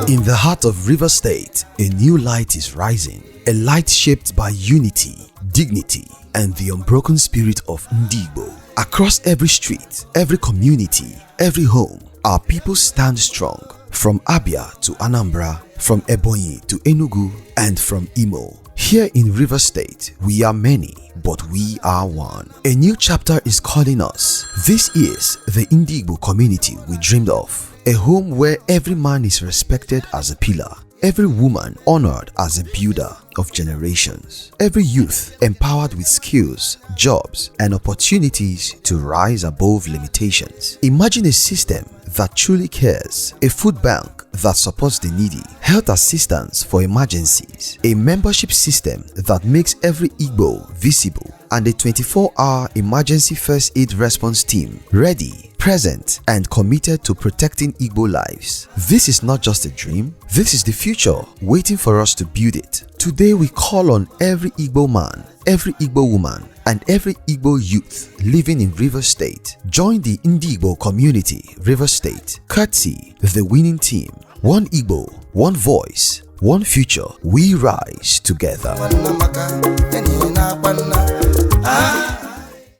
In the heart of River State, a new light is rising. A light shaped by unity, dignity, and the unbroken spirit of Igbo. Across every street, every community, every home, our people stand strong. From Abia to Anambra, from Ebonyi to Enugu, and from Imo. Here in River State, we are many, but we are one. A new chapter is calling us. This is the Igbo community we dreamed of. A home where every man is respected as a pillar, every woman honored as a builder of generations, every youth empowered with skills, jobs, and opportunities to rise above limitations. Imagine a system that truly cares, a food bank that supports the needy, health assistance for emergencies, a membership system that makes every Igbo visible, and a 24-hour emergency first aid response team ready, present, and committed to protecting Igbo lives. This is not just a dream, this is the future waiting for us to build it. Today we call on every Igbo man, every Igbo woman, and every Igbo youth living in River State. Join the Igbo community, River State, courtesy the winning team. One Igbo, one voice, one future. We rise together.